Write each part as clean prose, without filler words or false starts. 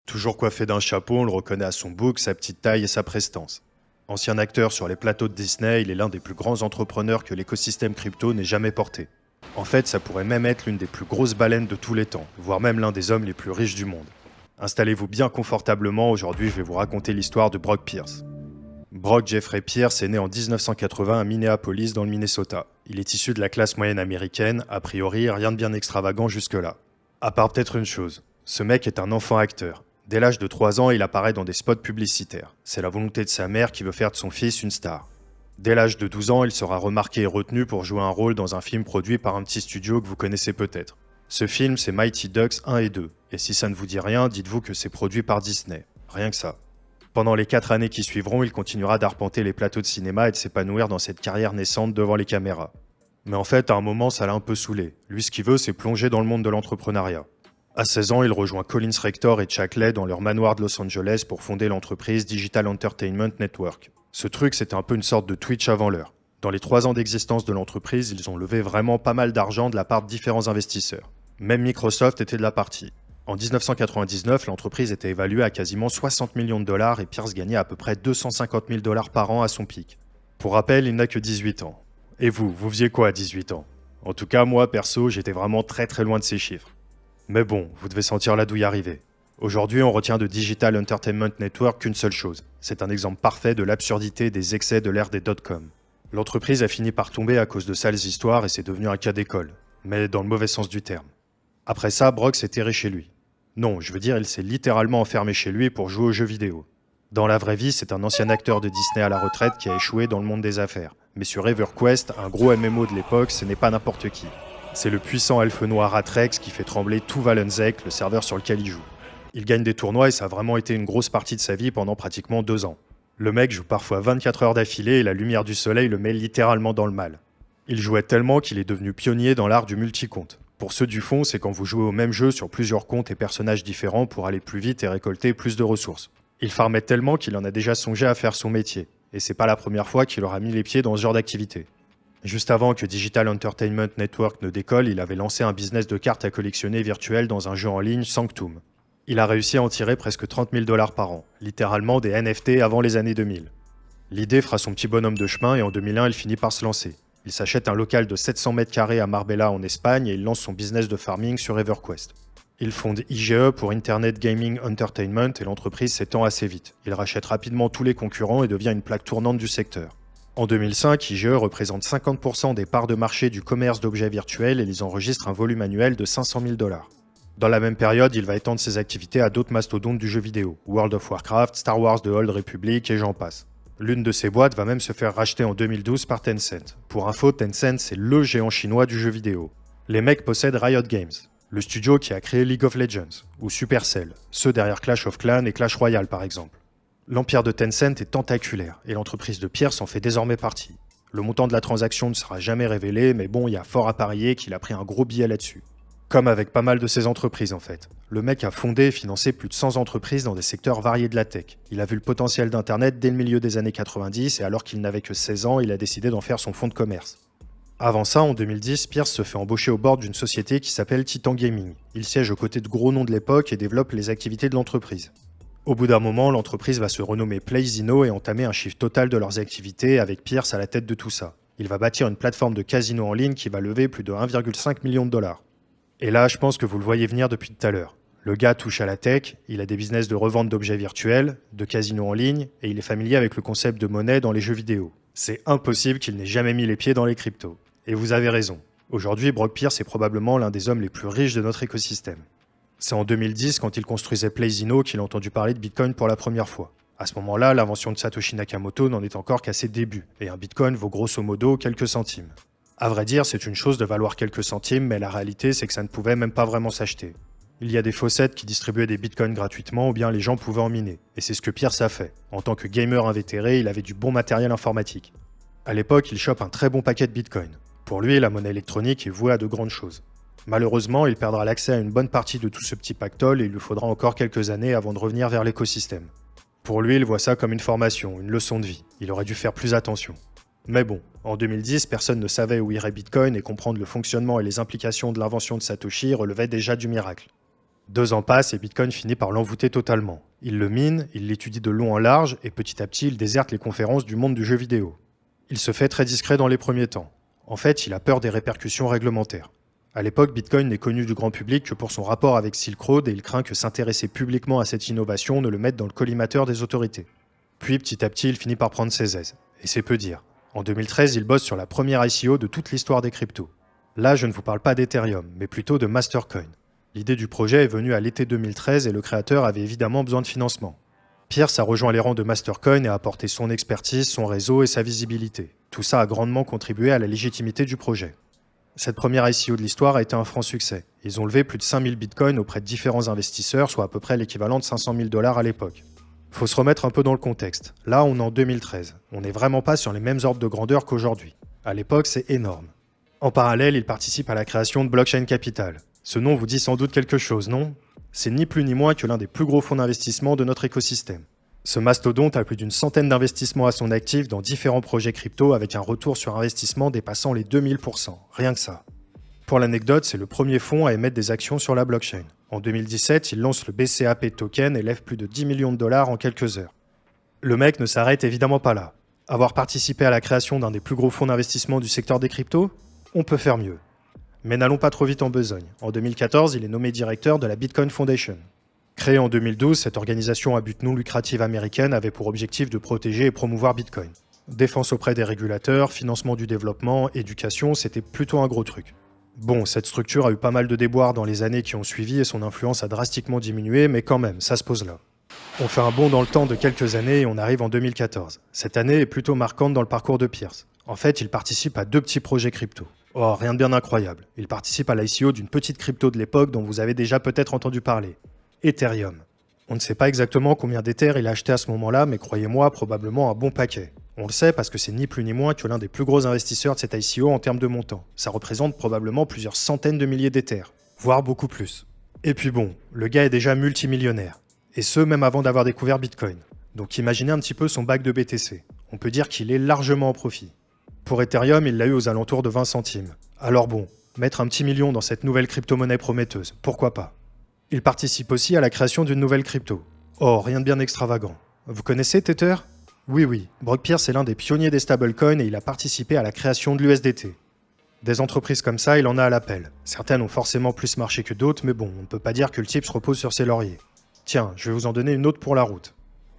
Toujours coiffé d'un chapeau, on le reconnaît à son bouc, sa petite taille et sa prestance. Ancien acteur sur les plateaux de Disney, il est l'un des plus grands entrepreneurs que l'écosystème crypto n'ait jamais porté. En fait, ça pourrait même être l'une des plus grosses baleines de tous les temps, voire même l'un des hommes les plus riches du monde. Installez-vous bien confortablement, aujourd'hui je vais vous raconter l'histoire de Brock Pierce. Brock Jeffrey Pierce est né en 1980 à Minneapolis dans le Minnesota. Il est issu de la classe moyenne américaine, a priori rien de bien extravagant jusque-là. À part peut-être une chose, ce mec est un enfant acteur. Dès l'âge de 3 ans, il apparaît dans des spots publicitaires. C'est la volonté de sa mère qui veut faire de son fils une star. Dès l'âge de 12 ans, il sera remarqué et retenu pour jouer un rôle dans un film produit par un petit studio que vous connaissez peut-être. Ce film, c'est Mighty Ducks 1 et 2. Et si ça ne vous dit rien, dites-vous que c'est produit par Disney. Rien que ça. Pendant les 4 années qui suivront, il continuera d'arpenter les plateaux de cinéma et de s'épanouir dans cette carrière naissante devant les caméras. Mais en fait, à un moment, ça l'a un peu saoulé. Lui, ce qu'il veut, c'est plonger dans le monde de l'entrepreneuriat. À 16 ans, il rejoint Collins Rector et Chuck Led dans leur manoir de Los Angeles pour fonder l'entreprise Digital Entertainment Network. Ce truc, c'était un peu une sorte de Twitch avant l'heure. Dans les 3 ans d'existence de l'entreprise, ils ont levé vraiment pas mal d'argent de la part de différents investisseurs. Même Microsoft était de la partie. En 1999, l'entreprise était évaluée à quasiment 60 millions de dollars et Pierce gagnait à peu près 250 000 dollars par an à son pic. Pour rappel, il n'a que 18 ans. Et vous faisiez quoi à 18 ans? En tout cas, moi, perso, j'étais vraiment très loin de ces chiffres. Mais bon, vous devez sentir la douille arriver. Aujourd'hui, on retient de Digital Entertainment Network qu'une seule chose. C'est un exemple parfait de l'absurdité des excès de l'ère des dot-com. L'entreprise a fini par tomber à cause de sales histoires et c'est devenu un cas d'école. Mais dans le mauvais sens du terme. Après ça, Brock s'est terré chez lui. Non, je veux dire, il s'est littéralement enfermé chez lui pour jouer aux jeux vidéo. Dans la vraie vie, c'est un ancien acteur de Disney à la retraite qui a échoué dans le monde des affaires. Mais sur EverQuest, un gros MMO de l'époque, ce n'est pas n'importe qui. C'est le puissant elfe noir Atrex qui fait trembler tout Valenzek, le serveur sur lequel il joue. Il gagne des tournois et ça a vraiment été une grosse partie de sa vie pendant pratiquement 2 ans. Le mec joue parfois 24 heures d'affilée et la lumière du soleil le met littéralement dans le mal. Il jouait tellement qu'il est devenu pionnier dans l'art du multicompte. Pour ceux du fond, c'est quand vous jouez au même jeu sur plusieurs comptes et personnages différents pour aller plus vite et récolter plus de ressources. Il farmait tellement qu'il en a déjà songé à faire son métier. Et c'est pas la première fois qu'il aura mis les pieds dans ce genre d'activité. Juste avant que Digital Entertainment Network ne décolle, il avait lancé un business de cartes à collectionner virtuelles dans un jeu en ligne, Sanctum. Il a réussi à en tirer presque 30 000 dollars par an, littéralement des NFT avant les années 2000. L'idée fera son petit bonhomme de chemin et en 2001, il finit par se lancer. Il s'achète un local de 700 mètres carrés à Marbella en Espagne et il lance son business de farming sur EverQuest. Il fonde IGE pour Internet Gaming Entertainment et l'entreprise s'étend assez vite. Il rachète rapidement tous les concurrents et devient une plaque tournante du secteur. En 2005, IGE représente 50% des parts de marché du commerce d'objets virtuels et ils enregistrent un volume annuel de 500 000 dollars. Dans la même période, il va étendre ses activités à d'autres mastodontes du jeu vidéo, World of Warcraft, Star Wars The Old Republic et j'en passe. L'une de ces boîtes va même se faire racheter en 2012 par Tencent. Pour info, Tencent, c'est le géant chinois du jeu vidéo. Les mecs possèdent Riot Games, le studio qui a créé League of Legends, ou Supercell, ceux derrière Clash of Clans et Clash Royale par exemple. L'empire de Tencent est tentaculaire, et l'entreprise de Pierce en fait désormais partie. Le montant de la transaction ne sera jamais révélé, mais bon, il y a fort à parier qu'il a pris un gros billet là-dessus. Comme avec pas mal de ses entreprises en fait. Le mec a fondé et financé plus de 100 entreprises dans des secteurs variés de la tech. Il a vu le potentiel d'Internet dès le milieu des années 90, et alors qu'il n'avait que 16 ans, il a décidé d'en faire son fonds de commerce. Avant ça, en 2010, Pierce se fait embaucher au bord d'une société qui s'appelle Titan Gaming. Il siège aux côtés de gros noms de l'époque et développe les activités de l'entreprise. Au bout d'un moment, l'entreprise va se renommer PlayZino et entamer un chiffre total de leurs activités avec Pierce à la tête de tout ça. Il va bâtir une plateforme de casino en ligne qui va lever plus de 1,5 million de dollars. Et là, je pense que vous le voyez venir depuis tout à l'heure. Le gars touche à la tech, il a des business de revente d'objets virtuels, de casino en ligne, et il est familier avec le concept de monnaie dans les jeux vidéo. C'est impossible qu'il n'ait jamais mis les pieds dans les cryptos. Et vous avez raison. Aujourd'hui, Brock Pierce est probablement l'un des hommes les plus riches de notre écosystème. C'est en 2010, quand il construisait PlayZino, qu'il a entendu parler de Bitcoin pour la première fois. À ce moment-là, l'invention de Satoshi Nakamoto n'en est encore qu'à ses débuts, et un Bitcoin vaut grosso modo quelques centimes. À vrai dire, c'est une chose de valoir quelques centimes, mais la réalité, c'est que ça ne pouvait même pas vraiment s'acheter. Il y a des faucettes qui distribuaient des bitcoins gratuitement, ou bien les gens pouvaient en miner. Et c'est ce que Pierce a fait. En tant que gamer invétéré, il avait du bon matériel informatique. À l'époque, il chope un très bon paquet de bitcoins. Pour lui, la monnaie électronique est vouée à de grandes choses. Malheureusement, il perdra l'accès à une bonne partie de tout ce petit pactole et il lui faudra encore quelques années avant de revenir vers l'écosystème. Pour lui, il voit ça comme une formation, une leçon de vie. Il aurait dû faire plus attention. Mais bon, en 2010, personne ne savait où irait Bitcoin et comprendre le fonctionnement et les implications de l'invention de Satoshi relevait déjà du miracle. 2 ans passent et Bitcoin finit par l'envoûter totalement. Il le mine, il l'étudie de long en large et petit à petit il déserte les conférences du monde du jeu vidéo. Il se fait très discret dans les premiers temps. En fait, il a peur des répercussions réglementaires. À l'époque, Bitcoin n'est connu du grand public que pour son rapport avec Silk Road et il craint que s'intéresser publiquement à cette innovation ne le mette dans le collimateur des autorités. Puis petit à petit, il finit par prendre ses aises. Et c'est peu dire. En 2013, il bosse sur la première ICO de toute l'histoire des cryptos. Là, je ne vous parle pas d'Ethereum, mais plutôt de Mastercoin. L'idée du projet est venue à l'été 2013 et le créateur avait évidemment besoin de financement. Pierce a rejoint les rangs de Mastercoin et a apporté son expertise, son réseau et sa visibilité. Tout ça a grandement contribué à la légitimité du projet. Cette première ICO de l'histoire a été un franc succès. Ils ont levé plus de 5000 bitcoins auprès de différents investisseurs, soit à peu près l'équivalent de 500 000 $ à l'époque. Faut se remettre un peu dans le contexte. Là, on est en 2013. On n'est vraiment pas sur les mêmes ordres de grandeur qu'aujourd'hui. À l'époque, c'est énorme. En parallèle, il participe à la création de Blockchain Capital. Ce nom vous dit sans doute quelque chose, non? C'est ni plus ni moins que l'un des plus gros fonds d'investissement de notre écosystème. Ce mastodonte a plus d'une centaine d'investissements à son actif dans différents projets crypto avec un retour sur investissement dépassant les 2000%, rien que ça. Pour l'anecdote, c'est le premier fonds à émettre des actions sur la blockchain. En 2017, il lance le BCAP token et lève plus de 10 millions de dollars en quelques heures. Le mec ne s'arrête évidemment pas là. Avoir participé à la création d'un des plus gros fonds d'investissement du secteur des cryptos? On peut faire mieux. Mais n'allons pas trop vite en besogne. En 2014, il est nommé directeur de la Bitcoin Foundation. Créée en 2012, cette organisation à but non lucratif américaine avait pour objectif de protéger et promouvoir Bitcoin. Défense auprès des régulateurs, financement du développement, éducation, c'était plutôt un gros truc. Bon, cette structure a eu pas mal de déboires dans les années qui ont suivi et son influence a drastiquement diminué, mais quand même, ça se pose là. On fait un bond dans le temps de quelques années et on arrive en 2014. Cette année est plutôt marquante dans le parcours de Pierce. En fait, il participe à 2 petits projets crypto. Oh, rien de bien incroyable. Il participe à l'ICO d'une petite crypto de l'époque dont vous avez déjà peut-être entendu parler. Ethereum. On ne sait pas exactement combien d'Ether il a acheté à ce moment-là, mais croyez-moi, probablement un bon paquet. On le sait parce que c'est ni plus ni moins que l'un des plus gros investisseurs de cette ICO en termes de montant. Ça représente probablement plusieurs centaines de milliers d'Ether, voire beaucoup plus. Et puis bon, le gars est déjà multimillionnaire. Et ce, même avant d'avoir découvert Bitcoin. Donc imaginez un petit peu son bac de BTC. On peut dire qu'il est largement en profit. Pour Ethereum, il l'a eu aux alentours de 20 centimes. Alors bon, mettre un petit million dans cette nouvelle crypto-monnaie prometteuse, pourquoi pas? Il participe aussi à la création d'une nouvelle crypto. Oh, rien de bien extravagant. Vous connaissez Tether? Oui, Brock Pierce est l'un des pionniers des stablecoins et il a participé à la création de l'USDT. Des entreprises comme ça, il en a à l'appel. Certaines ont forcément plus marché que d'autres, mais bon, on ne peut pas dire que le type se repose sur ses lauriers. Tiens, je vais vous en donner une autre pour la route.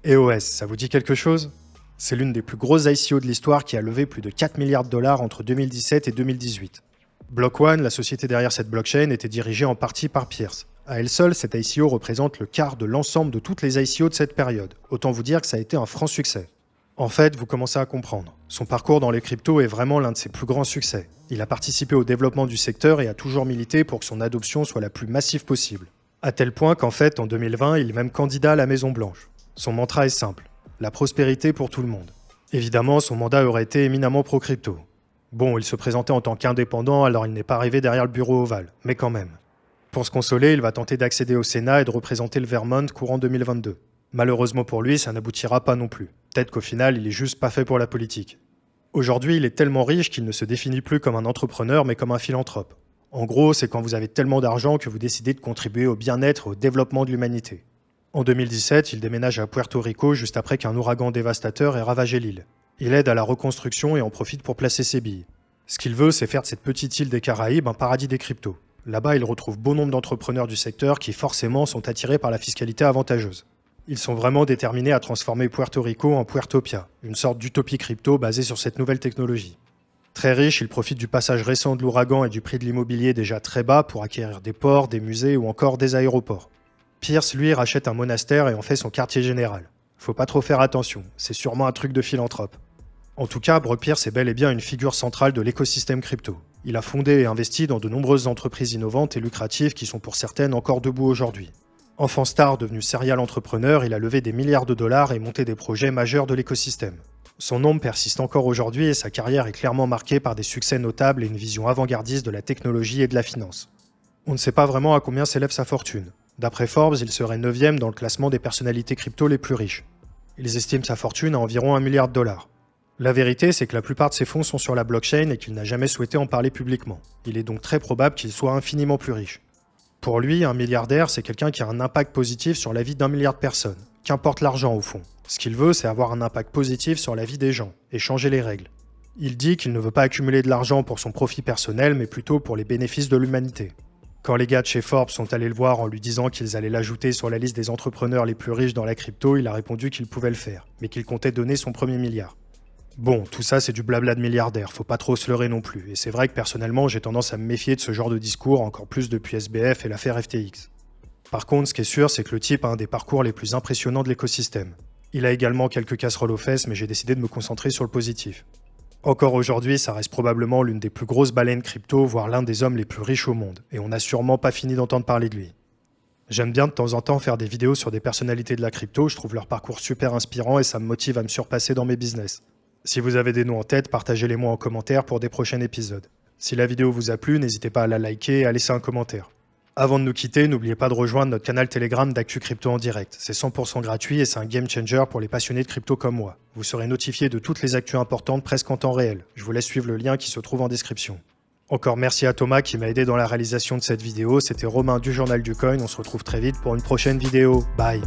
EOS, ça vous dit quelque chose? C'est l'une des plus grosses ICO de l'histoire qui a levé plus de 4 milliards de dollars entre 2017 et 2018. Block One, la société derrière cette blockchain, était dirigée en partie par Pierce. À elle seule, cette ICO représente le quart de l'ensemble de toutes les ICO de cette période. Autant vous dire que ça a été un franc succès. En fait, vous commencez à comprendre. Son parcours dans les cryptos est vraiment l'un de ses plus grands succès. Il a participé au développement du secteur et a toujours milité pour que son adoption soit la plus massive possible. À tel point qu'en fait, en 2020, il est même candidat à la Maison-Blanche. Son mantra est simple. La prospérité pour tout le monde. Évidemment, son mandat aurait été éminemment pro-crypto. Bon, il se présentait en tant qu'indépendant, alors il n'est pas arrivé derrière le bureau ovale, mais quand même. Pour se consoler, il va tenter d'accéder au Sénat et de représenter le Vermont courant 2022. Malheureusement pour lui, ça n'aboutira pas non plus. Peut-être qu'au final, il est juste pas fait pour la politique. Aujourd'hui, il est tellement riche qu'il ne se définit plus comme un entrepreneur, mais comme un philanthrope. En gros, c'est quand vous avez tellement d'argent que vous décidez de contribuer au bien-être et au développement de l'humanité. En 2017, il déménage à Puerto Rico juste après qu'un ouragan dévastateur ait ravagé l'île. Il aide à la reconstruction et en profite pour placer ses billes. Ce qu'il veut, c'est faire de cette petite île des Caraïbes un paradis des cryptos. Là-bas, il retrouve bon nombre d'entrepreneurs du secteur qui forcément sont attirés par la fiscalité avantageuse. Ils sont vraiment déterminés à transformer Puerto Rico en Puertopia, une sorte d'utopie crypto basée sur cette nouvelle technologie. Très riche, il profite du passage récent de l'ouragan et du prix de l'immobilier déjà très bas pour acquérir des ports, des musées ou encore des aéroports. Pierce, lui, rachète un monastère et en fait son quartier général. Faut pas trop faire attention, c'est sûrement un truc de philanthrope. En tout cas, Brock Pierce est bel et bien une figure centrale de l'écosystème crypto. Il a fondé et investi dans de nombreuses entreprises innovantes et lucratives qui sont pour certaines encore debout aujourd'hui. Enfant star devenu serial entrepreneur, il a levé des milliards de dollars et monté des projets majeurs de l'écosystème. Son nom persiste encore aujourd'hui et sa carrière est clairement marquée par des succès notables et une vision avant-gardiste de la technologie et de la finance. On ne sait pas vraiment à combien s'élève sa fortune. D'après Forbes, il serait 9e dans le classement des personnalités crypto les plus riches. Ils estiment sa fortune à environ 1 milliard de dollars. La vérité, c'est que la plupart de ses fonds sont sur la blockchain et qu'il n'a jamais souhaité en parler publiquement. Il est donc très probable qu'il soit infiniment plus riche. Pour lui, un milliardaire, c'est quelqu'un qui a un impact positif sur la vie d'1 milliard de personnes. Qu'importe l'argent au fond. Ce qu'il veut, c'est avoir un impact positif sur la vie des gens et changer les règles. Il dit qu'il ne veut pas accumuler de l'argent pour son profit personnel, mais plutôt pour les bénéfices de l'humanité. Quand les gars de chez Forbes sont allés le voir en lui disant qu'ils allaient l'ajouter sur la liste des entrepreneurs les plus riches dans la crypto, il a répondu qu'il pouvait le faire, mais qu'il comptait donner son premier milliard. Bon, tout ça c'est du blabla de milliardaire, faut pas trop se leurrer non plus, et c'est vrai que personnellement j'ai tendance à me méfier de ce genre de discours, encore plus depuis SBF et l'affaire FTX. Par contre, ce qui est sûr, c'est que le type a un des parcours les plus impressionnants de l'écosystème. Il a également quelques casseroles aux fesses, mais j'ai décidé de me concentrer sur le positif. Encore aujourd'hui, ça reste probablement l'une des plus grosses baleines crypto, voire l'un des hommes les plus riches au monde, et on n'a sûrement pas fini d'entendre parler de lui. J'aime bien de temps en temps faire des vidéos sur des personnalités de la crypto, je trouve leur parcours super inspirant et ça me motive à me surpasser dans mes business. Si vous avez des noms en tête, partagez-les moi en commentaire pour des prochains épisodes. Si la vidéo vous a plu, n'hésitez pas à la liker et à laisser un commentaire. Avant de nous quitter, n'oubliez pas de rejoindre notre canal Telegram d'Actu Crypto en direct. C'est 100% gratuit et c'est un game changer pour les passionnés de crypto comme moi. Vous serez notifié de toutes les actus importantes presque en temps réel. Je vous laisse suivre le lien qui se trouve en description. Encore merci à Thomas qui m'a aidé dans la réalisation de cette vidéo. C'était Romain du Journal du Coin. On se retrouve très vite pour une prochaine vidéo. Bye.